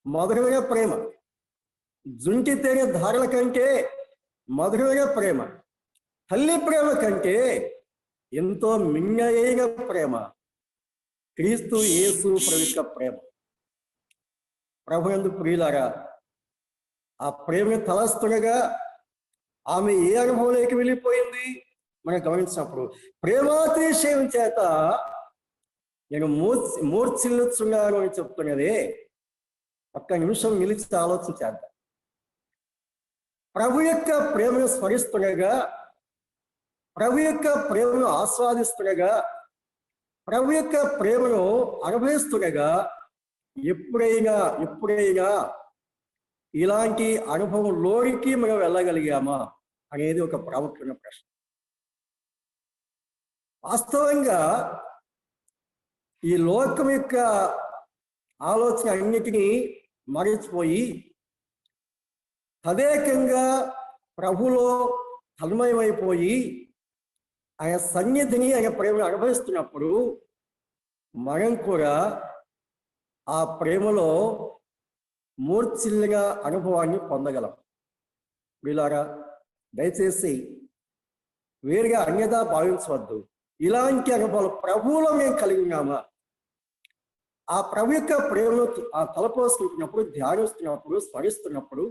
మధురమైన ప్రేమ, జుంటి తెరి ధారల కంటే మధురమైన ప్రేమ, తల్లి ప్రేమ కంటే ఎంతో మిన్నయైన ప్రేమ క్రీస్తు యేసు ప్రభు యొక్క ప్రేమ. ప్రభునందు ప్రియులారా, ఆ ప్రేమను తలస్తుండగా ఆమె ఏ అనుభవంలోకి వెళ్ళిపోయింది మనం గమనించినప్పుడు, ప్రేమాతిశయం చేత నేను మూర్ఛిల్లుచున్నాను అని చెప్తున్నదే. ఒక్క నిమిషం నిలిచి ఆలోచన చేద్దాం. ప్రభు యొక్క ప్రేమను స్మరిస్తుండగా, ప్రభు యొక్క ప్రేమను ఆస్వాదిస్తుండగా, ప్రభు యొక్క ప్రేమను అనుభవిస్తుండగా ఎప్పుడైనా ఇలాంటి అనుభవంలోనికి మనం వెళ్ళగలిగామా అనేది ఒక ప్రాముఖ్యమైన ప్రశ్న. వాస్తవంగా ఈ లోకం యొక్క ఆలోచన అన్నిటినీ మరచిపోయి తదేకంగా ప్రభులో తన్మయమైపోయి ఆయన సన్నిధిని, ఆయన ప్రేమను అనుభవిస్తున్నప్పుడు మనం కూడా ఆ ప్రేమలో మూర్ఛిల్లిన అనుభవాన్ని పొందగలం. వీళ్ళారా, దయచేసి వేరుగా అన్యదా భావించవద్దు. ఇలాంటి అనుభవాలు ప్రభువులో మేము కలిగి ఉన్నామా? ఆ ప్రభు యొక్క ప్రేమను తలపోసుకుంటున్నప్పుడు, ధ్యానిస్తున్నప్పుడు, స్మరిస్తున్నప్పుడు,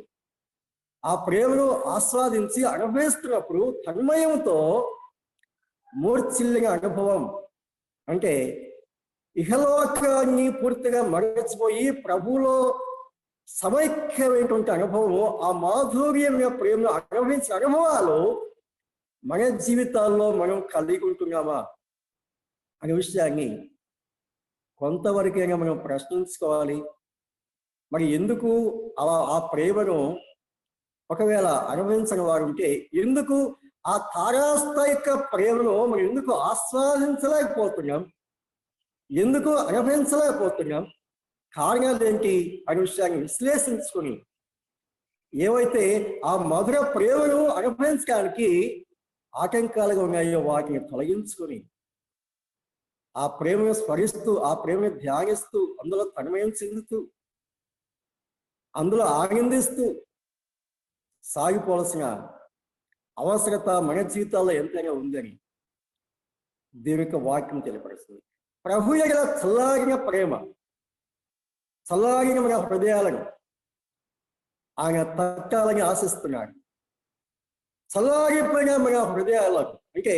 ఆ ప్రేమను ఆస్వాదించి అనుభవిస్తున్నప్పుడు తన్మయంతో మూర్ఛిల్లిన అనుభవం అంటే ఇహలోకాన్ని పూర్తిగా మరచిపోయి ప్రభువులో సమైక్యమైనటువంటి అనుభవము, ఆ మాధుర్యం ప్రేమను అనుభవించిన అనుభవాలు మన జీవితాల్లో మనం కలిగి ఉంటున్నామా అనే విషయాన్ని కొంతవరకైనా మనం ప్రశ్నించుకోవాలి. మరి ఎందుకు అలా ఆ ప్రేమను ఒకవేళ అనుభవించని వారు ఉంటే ఎందుకు ఆ తారాస్థాయిక ప్రేమను మనం ఎందుకు ఆస్వాదించలేకపోతున్నాం, ఎందుకు అనుభవించలేకపోతున్నాం? కారణాలు ఏంటి అనే విషయాన్ని విశ్లేషించుకొని ఏవైతే ఆ మధుర ప్రేమను అనుభవించడానికి ఆటంకాలుగా ఉన్నాయో వాటిని తొలగించుకొని ఆ ప్రేమను స్మరిస్తూ ఆ ప్రేమను ధ్యానిస్తూ అందులో తన్మయం చెందుతూ అందులో ఆనందిస్తూ సాగిపోవలసిన అవసరత మన జీవితాల్లో ఎంతైనా ఉందని దేవుని యొక్క వాక్యం తెలియపరుస్తుంది. ప్రభు ఎడల చల్లారిన ప్రేమ, చల్లారిన మన హృదయాలను ఆయన తట్టాలని ఆశిస్తున్నాడు. చల్లారిపోయిన మన హృదయాలకు అంటే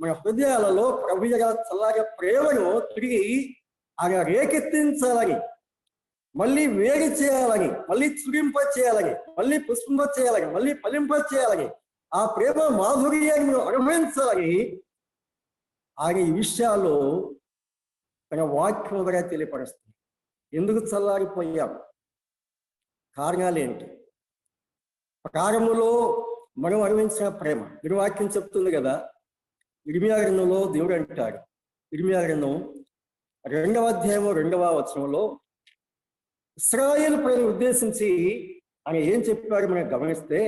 మన హృదయాలలో ప్రభు ఎడల చల్లారిన ప్రేమను తిరిగి ఆయన రేకెత్తించాలని, మళ్ళీ వేడి చేయాలని, మళ్ళీ చురింప చేయాలని, మళ్ళీ పుష్పింప చేయాలని, మళ్ళీ ఫలింప చేయాలని, ఆ ప్రేమ మాధుర్యాన్ని అనుభవించాలని ఆయన ఈ విషయాల్లో తన వాక్యం ద్వారా తెలియపరుస్తుంది. ఎందుకు చల్లారిపోయాం? కారణాలు ఏంటి? ప్రారంభంలో మనం అనుభవించిన ప్రేమ వాక్యం చెప్తుంది కదా. ఇర్మియా గ్రంథంలో దేవుడు అంటాడు, ఇర్మియా గ్రంథం 2వ అధ్యాయం 2వ వచనంలో ఇశ్రాయేలు ప్రజలను ఉద్దేశించి ఆయన ఏం చెప్పాడు మనం గమనిస్తే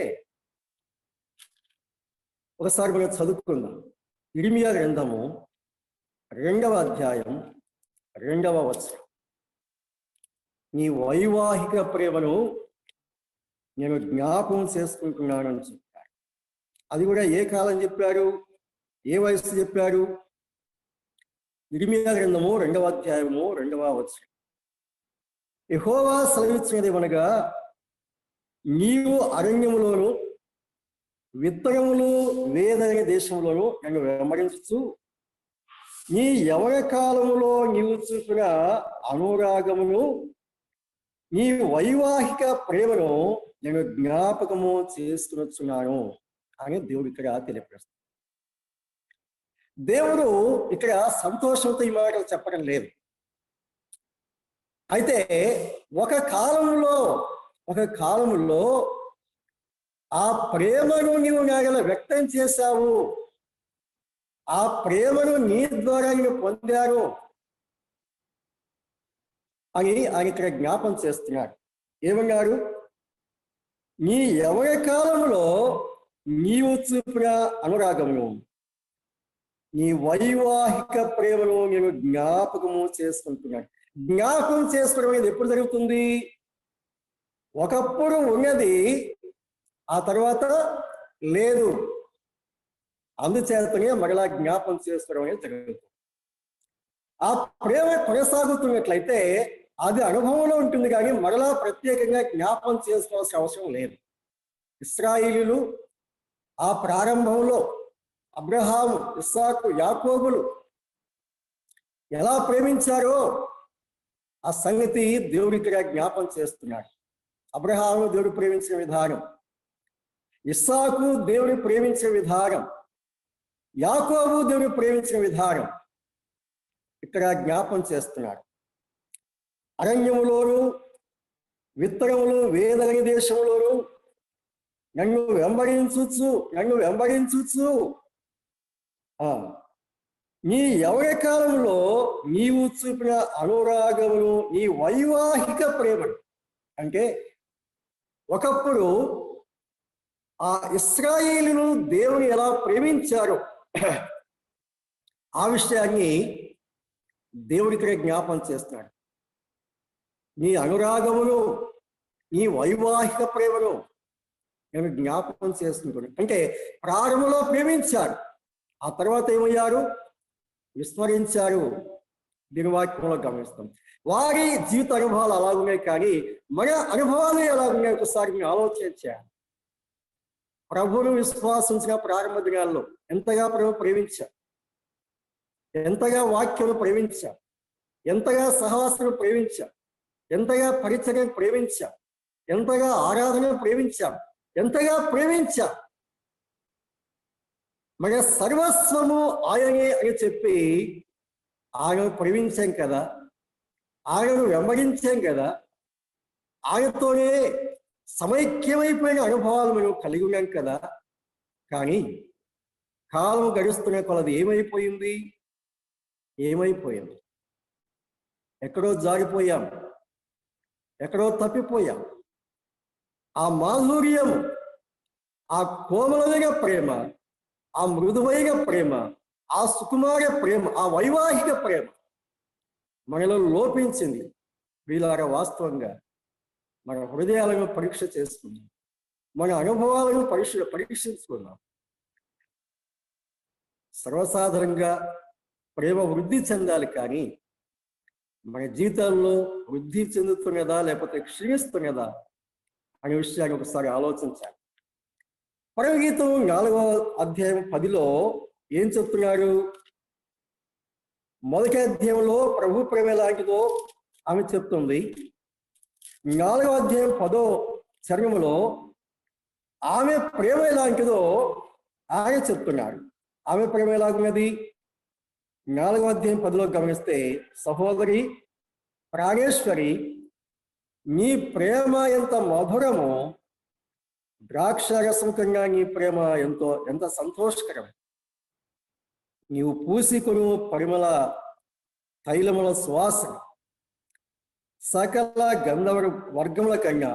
ఒకసారి మనం చదువుకుందాం. ఇర్మియా గ్రంథము 2వ అధ్యాయం 2వ వచనం. నీ వైవాహిక ప్రేమను నేను జ్ఞాపకం చేసుకుంటున్నాను అని చెప్పాడు. అది కూడా ఏ కాలం చెప్పాడు, ఏ వయసు చెప్పాడు? ఇర్మియా గ్రంథము 2వ అధ్యాయము 2వ వచనం. యెహోవా సెలవిచ్చినదేమనగా, నీవు అరణ్యములోను విత్తనములు వేదైన దేశంలోను నన్ను వెంబడించు, నీ యవన కాలములో నీవు చూపిన అనురాగమును నీ వైవాహిక ప్రేమను నేను జ్ఞాపకము చేసుకున్నాను అని దేవుడు ఇక్కడ తెలియపరుస్తాడు. దేవుడు ఇక్కడ సంతోషంతో ఈ మాటలు చెప్పడం లేదు. అయితే ఒక కాలంలో ఆ ప్రేమను నీవు నాగల వ్యక్తం చేశావు, ఆ ప్రేమను నీ ద్వారా నేను పొందాను అని ఆయన ఇక్కడ జ్ఞాపం చేస్తున్నాడు. ఏమన్నాడు? నీ యవన కాలంలో నీవు చూపిన అనురాగమును నీ వైవాహిక ప్రేమను నేను జ్ఞాపకము చేసుకుంటున్నాను. జ్ఞాపకం చేసుకోవడం అనేది ఎప్పుడు జరుగుతుంది? ఒకప్పుడు ఉన్నది, ఆ తర్వాత లేదు. అందుచేతనే మరలా జ్ఞాపకం చేసుకోవడం అనేది జరుగుతుంది. ఆ ప్రేమ కొనసాగుతున్నట్లయితే అది అనుభవంలో ఉంటుంది, కానీ మరలా ప్రత్యేకంగా జ్ఞాపకం చేసుకోవాల్సిన అవసరం లేదు. ఇశ్రాయేలీయులు ఆ ప్రారంభంలో అబ్రహాము, ఇస్సాకు, యాకోబులు ఎలా ప్రేమించారో ఆ సంగతి దేవుడు ఇక్కడ జ్ఞాపం చేస్తున్నాడు. అబ్రహాము దేవుడు ప్రేమించిన విధానం, ఇస్సాకు దేవుడు ప్రేమించిన విధానం, యాకోబు దేవుడు ప్రేమించిన విధానం ఇక్కడ జ్ఞాపం చేస్తున్నాడు. అరణ్యములోను విత్తనములు వేదగని దేశంలోను నన్ను వెంబడించుచు నీ యవన కాలంలో నీవు చూపిన అనురాగమును నీ వైవాహిక ప్రేమను, అంటే ఒకప్పుడు ఆ ఇశ్రాయేలును దేవుని ఎలా ప్రేమించారో ఆ విషయాన్ని దేవుడి ఇక్కడ జ్ఞాపం చేస్తున్నాడు. నీ అనురాగమును నీ వైవాహిక ప్రేమను నేను జ్ఞాపకం చేసుకుంటున్నాను. అంటే ప్రారంభంలో ప్రేమించారు, ఆ తర్వాత ఏమయ్యారు? విస్మరించారు. దీని వాక్యంలో గమనిస్తాం. వారి జీవిత అనుభవాలు అలా ఉన్నాయి, కానీ మన అనుభవాలు ఎలా ఉన్నాయి ఒకసారి నేను ఆలోచించాను. ప్రభువును విశ్వాసించిన ప్రారంభ దినాల్లో ఎంతగా ప్రభు ప్రేమించా, ఎంతగా వాక్యను ప్రేమించా, ఎంతగా సహవాసను ప్రేమించా, ఎంతగా పరిచర్యను ప్రేమించా, ఎంతగా ఆరాధనను ప్రేమించా, ఎంతగా ప్రేమించా. మన సర్వస్వము ఆయనే అని చెప్పి ఆయనను ప్రేమించాం కదా, ఆయనను వెంబడించాం కదా, ఆయనతోనే సమైక్యమైపోయిన అనుభవాలు మనం కలిగి ఉన్నాం కదా. కానీ కాలం గడుస్తున్న కొలది ఏమైపోయింది? ఎక్కడో జారిపోయాం. ఎక్కడో తప్పిపోయాం. ఆ మాధుర్యం, ఆ కోమలమైన ప్రేమ, ఆ మృదువైన ప్రేమ, ఆ సుకుమార ప్రేమ, ఆ వైవాహిక ప్రేమ మనలో లోపించింది. వీళ్ళ వాస్తవంగా మన హృదయాలను పరీక్ష చేసుకున్నాం, మన అనుభవాలను పరీక్షించుకున్నాం. సర్వసాధారణంగా ప్రేమ వృద్ధి చెందాలి, కానీ మన జీవితాల్లో వృద్ధి చెందుతున్నదా లేకపోతే క్షీణిస్తున్నదా అనే విషయాన్ని ఒకసారి ఆలోచించాలి. పరమగీతం 4వ అధ్యాయం 10లో ఏం చెప్తున్నారు? మొదటి అధ్యాయంలో ప్రభు ప్రేమ ఎలాంటిదో ఆమె చెప్తుంది. 4వ అధ్యాయం 10వ చరణంలో ఆమె ప్రేమ ఎలాంటిదో ఆయన చెప్తున్నాడు. ఆమె ప్రేమ ఎలాగున్నది? 4వ అధ్యాయం 10లో గమనిస్తే, సహోదరి ప్రాణేశ్వరి, నీ ప్రేమ ఎంత మధురమో, ద్రాక్షరసం కన్నా నీ ప్రేమ ఎంత సంతోషకరం. నీవు పూసికొను పరిమళ తైలముల సువాస సకల గంధర్వ వర్గముల కన్నా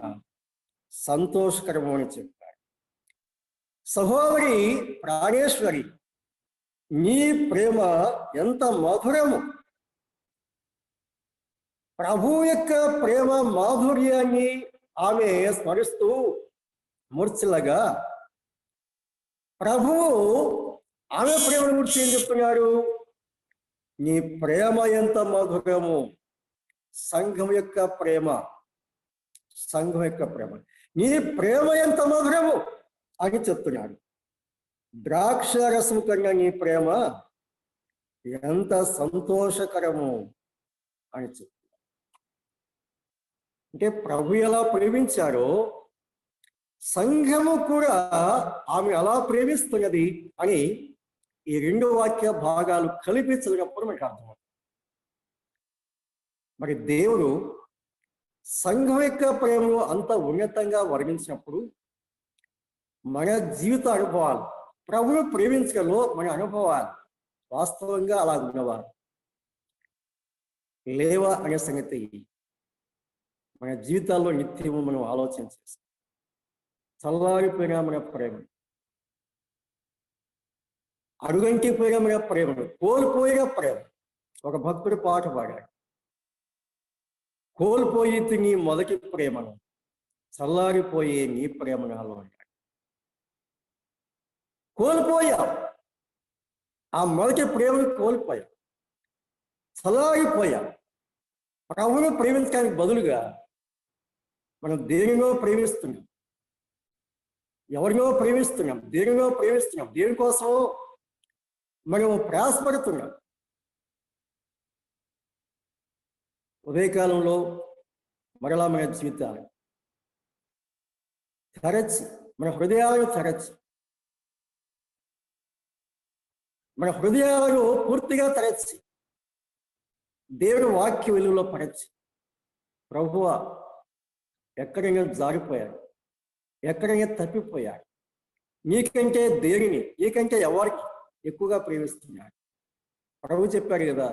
సంతోషకరము అని చెప్పారు. సహోదరి ప్రాణేశ్వరి, నీ ప్రేమ ఎంత మధురము. ప్రభు యొక్క ప్రేమ మాధుర్యాన్ని ఆమె స్మరిస్తూ మూర్ఛలగా, ప్రభువు ఆమె ప్రేమను గురించి ఏం చెప్తున్నారు? నీ ప్రేమ ఎంత మధురము. సంఘం యొక్క ప్రేమ, సంఘం యొక్క ప్రేమ, నీ ప్రేమ ఎంత మధురము అని చెప్తున్నాడు. ద్రాక్ష రసం కన్నా నీ ప్రేమ ఎంత సంతోషకరము అని చెప్తున్నాడు. అంటే ప్రభు ఎలా ప్రేమించారో సంఘము కూడా ఆమె అలా ప్రేమిస్తున్నది అని ఈ 2 వాక్య భాగాలు కలిపి చదివినప్పుడు మనకు అర్థమవుతుంది. మరి దేవుడు సంఘం యొక్క ప్రేమను అంత ఉన్నతంగా వర్ణించినప్పుడు మన జీవిత అనుభవాలు, ప్రభువును ప్రేమించడంలో మన అనుభవాలు వాస్తవంగా అలా ఉన్నవారు లేవా అనే సంగతి మన జీవితాల్లో నిత్యము మనం ఆలోచన చేస్తాం. చల్లారిపోయిన మన ప్రేమ, అడుగంటిపోయిన మన ప్రేమను, కోల్పోయిన ప్రేమ. ఒక భక్తుడు పాట పాడాడు, కోల్పోయి నీ మొదటి ప్రేమను, చల్లారిపోయే నీ ప్రేమ నాలో అంటాడు. కోల్పోయా, ఆ మొదటి ప్రేమను కోల్పోయా, చల్లారిపోయా. ప్రభువును ప్రేమించడానికి బదులుగా మనం దేనినో ప్రేమిస్తున్నాం, ఎవరినో ప్రేమిస్తున్నాం, దేనినో ప్రేమిస్తున్నాం, దేనికోసం మనం ప్రయాసపడుతున్నాం. ఉదయకాలంలో మరలా మన జీవితాలు తెరచి, మన హృదయాలను తెరచి, మన హృదయాలను పూర్తిగా తెరచి దేవుని వాక్య వెలుగులో పరచి, ప్రభువా ఎక్కడైనా జారిపోయాడు, ఎక్కడైనా తప్పిపోయాడు, నీకంటే దేనిని, నీకంటే ఎవరికి ఎక్కువగా ప్రేమిస్తున్నాడు. ప్రభు చెప్పాడు కదా,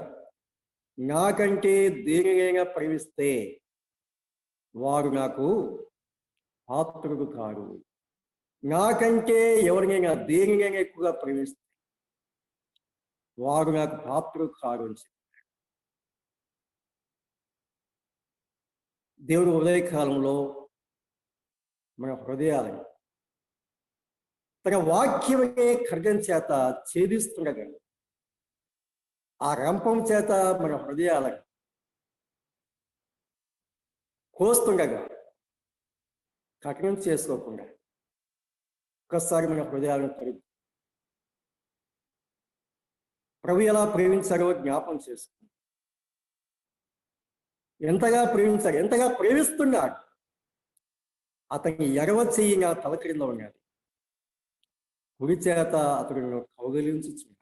నాకంటే దేనినైనా ప్రేమిస్తే వారు నాకు పాత్రుడు కాడు. నాకంటే ఎవరినైనా దేనినైనా ఎక్కువగా ప్రేమిస్తే వారు నాకు పాత్రుడు కాడు అని చెప్పారు. దేవుడు ఉదయకాలంలో మన హృదయాలను తన వాక్యమే ఖడ్గం చేత ఛేదిస్తుండగా, ఆ రంపం చేత మన హృదయాలను కోస్తుండగా కఠినం చేసుకోకుండా ఒక్కసారి మన హృదయాలను తరుగు, ప్రభు ఎలా ప్రేమించారో జ్ఞాపం చేసుకుంది. ఎంతగా ప్రేమించాడు, ఎంతగా ప్రేమిస్తున్నాడు. అతని ఎడమ చెయ్యి నా తల క్రింద ఉన్నది, కుడి చేత అతడు కౌగలించుచున్నాడు.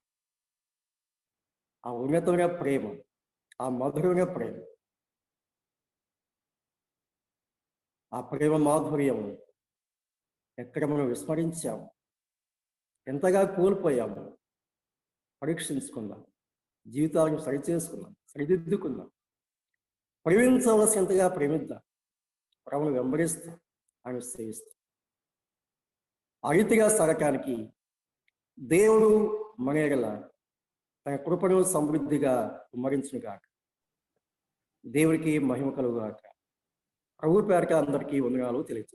ఆ ఉన్నతమైన ప్రేమ, ఆ మధురమైన ప్రేమ, ఆ ప్రేమ మాధుర్యం ఎక్కడ మనం విస్మరించాము, ఎంతగా కోల్పోయాము, పరీక్షించుకుందాం, జీవితాలను సరిచేసుకుందాం, సరిదిద్దుకుందాం, ప్రేమించవలసినంతగా ప్రేమిద్దాం. ప్రభుని వెంబడిస్తూ ఆయన సేవిస్తూ ఆ రీతిగా సాగటానికి దేవుడు మన ఎడల తన కృపను సమృద్ధిగా కుమ్మరించును గాక. దేవుడికి మహిమ కలుగుగాక. ప్రభు పేరట అందరికీ వందనాలు తెలియజేస్తాను.